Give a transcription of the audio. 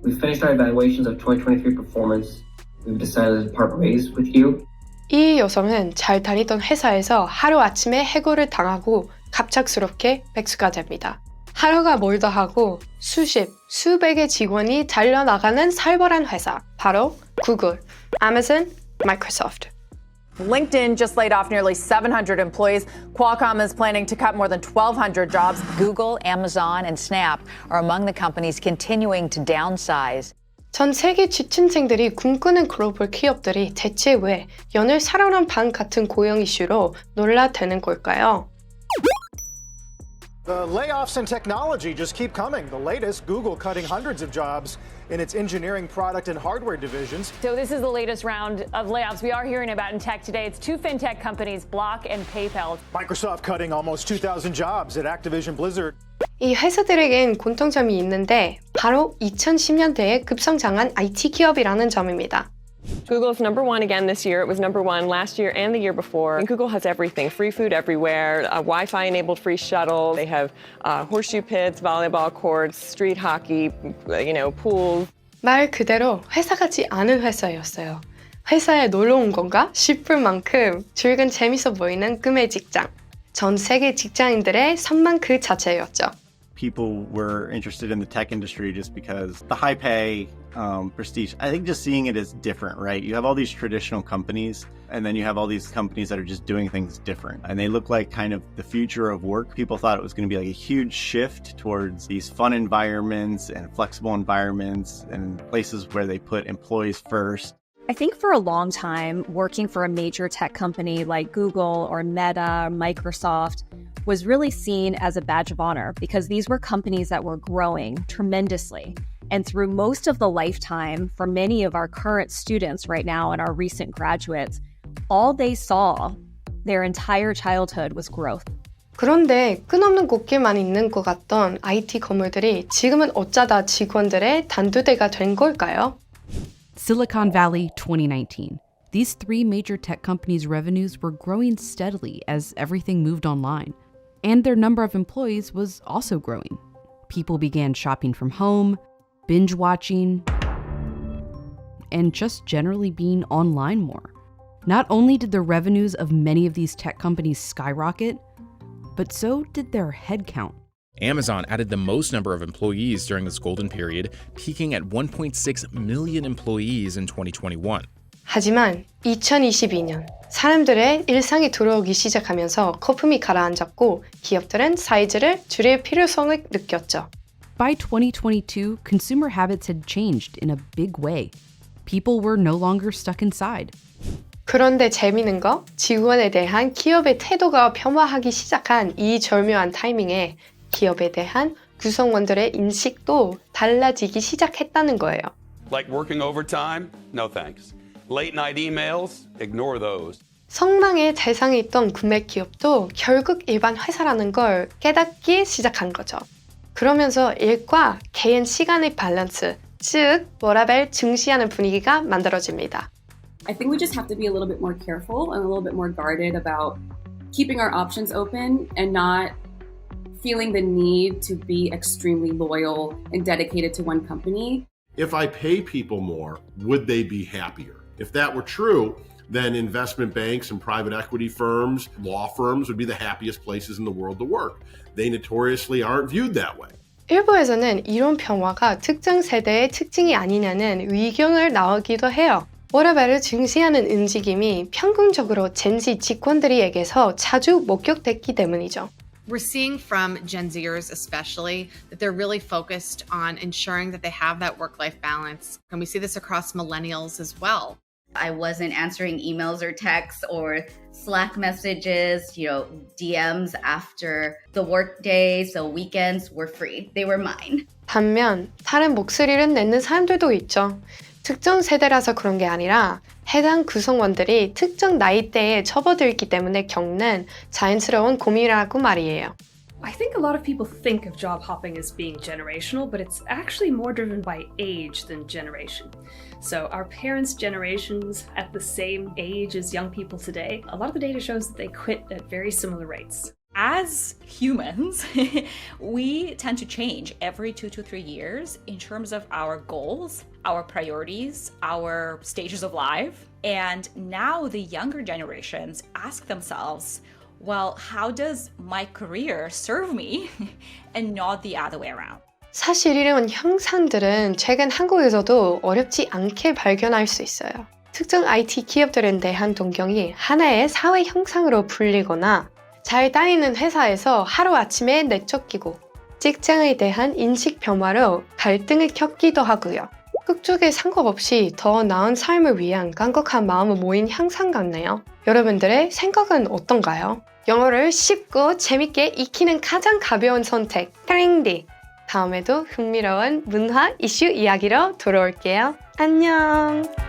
We've finished our evaluations of 2023 performance. We've decided to part ways with you. 이 여성은 잘 다니던 회사에서 하루아침에 해고를 당하고 갑작스럽게 백수가 됩니다. 하루가 멀다 하고 수백의 직원이 잘려나가는 살벌한 회사, 바로 구글, 아마존, 마이크로소프트. LinkedIn just laid off nearly 700 employees. Qualcomm is planning to cut more than 1,200 jobs. Google, Amazon, and Snap are among the companies continuing to downsize. 전 세계 취준생들이 꿈꾸는 글로벌 기업들이 대체 왜 연일 살아난 방 같은 고용 이슈로 논란되는 걸까요? The layoffs in technology just keep coming. The latest, Google cutting hundreds of jobs in its engineering, product, and hardware divisions. So this is the latest round of layoffs we are hearing about in tech today. It's two fintech companies, Block and PayPal. Microsoft cutting almost 2,000 jobs at Activision Blizzard. 이 회사들에겐 공통점이 있는데 바로 2010년대에 급성장한 IT 기업이라는 점입니다. Google's number one again this year. It was number one last year and the year before. And Google has everything, free food everywhere, Wi-Fi enabled free shuttle. They have horseshoe pits, volleyball courts, street hockey, pools. 말 그대로 회사 같지 않은 회사였어요. 회사에 놀러 온 건가 싶을 만큼 출근 재밌어 보이는 꿈의 직장. 전 세계 직장인들의 선망 그 자체였죠. People were interested in the tech industry just because the high pay, prestige. I think just seeing it as different, right? You have all these traditional companies, and then you have all these companies that are just doing things different. And they look like kind of the future of work. People thought it was going to be like a huge shift towards these fun environments and flexible environments and places where they put employees first. I think for a long time, working for a major tech company like Google or Meta, Microsoft, was really seen as a badge of honor because these were companies that were growing tremendously. And through most of the lifetime, for many of our current students right now and our recent graduates, all they saw their entire childhood was growth. 그런데 끝없는 꽃길만 있는 것 같던 IT 건물들이 지금은 어쩌다 직원들의 단두대가 된 걸까요? Silicon Valley 2019. These three major tech companies' revenues were growing steadily as everything moved online. And their number of employees was also growing. People began shopping from home, binge watching, and just generally being online more. Not only did the revenues of many of these tech companies skyrocket, but so did their headcount. Amazon added the most number of employees during this golden period, peaking at 1.6 million employees in 2021. 하지만 2022년 사람들의 일상이 들어오기 시작하면서 거품이 가라앉았고 기업들은 사이즈를 줄일 필요성을 느꼈죠. By 2022, consumer habits had changed in a big way. People were no longer stuck inside. 그런데 재미있는 거, 직원에 대한 기업의 태도가 변화하기 시작한 이 절묘한 타이밍에 기업에 대한 구성원들의 인식도 달라지기 시작했다는 거예요. Like working overtime? No thanks. Late night emails? Ignore those. 성망의 대상에 있던 구매 기업도 결국 일반 회사라는 걸 깨닫기 시작한 거죠. 그러면서 일과 개인 시간의 밸런스, 즉 워라밸 중시하는 분위기가 만들어집니다. I think we just have to be a little bit more careful and a little bit more guarded about keeping our options open and not feeling the need to be extremely loyal and dedicated to one company. If I pay people more, would they be happier? If that were true, then investment banks and private equity firms, law firms would be the happiest places in the world to work. They notoriously aren't viewed that way. 일부에서는 이런 변화가 특정 세대의 특징이 아니냐는 의견을 나오기도 해요. 워라밸을 중시하는 움직임이 평균적으로 젠지 직원들에게서 자주 목격됐기 때문이죠. We're seeing from Gen Zers especially that they're really focused on ensuring that they have that work-life balance. And we see this across millennials as well. I wasn't answering emails or texts or Slack messages, DMs after the work day, so weekends were free. They were mine. 반면 다른 목소리를 내는 사람들도 있죠. 특정 세대라서 그런 게 아니라 해당 구성원들이 특정 나이대에 접어들기 때문에 겪는 자연스러운 고민이라고 말이에요. I think a lot of people think of job hopping as being generational, but it's actually more driven by age than generation. So our parents' generations at the same age as young people today, a lot of the data shows that they quit at very similar rates. as humans, we tend to change every 2 to 3 years in terms of our goals, our priorities, our stages of life. And now the younger generations ask themselves, well, how does my career serve me and not the other way around? 사실 이런 형상들은 최근 한국에서도 어렵지 않게 발견할 수 있어요. 특정 IT 기업들에 대한 동경이 하나의 사회 형상으로 불리거나 잘 다니는 회사에서 하루아침에 내쫓기고 직장에 대한 인식 변화로 갈등을 겪기도 하고요. 극쪽에 상관없이 더 나은 삶을 위한 깜깜한 마음을 모인 형상 같네요. 여러분들의 생각은 어떤가요? 영어를 쉽고 재밌게 익히는 가장 가벼운 선택, 트렌디. 다음에도 흥미로운 문화 이슈 이야기로 돌아올게요. 안녕!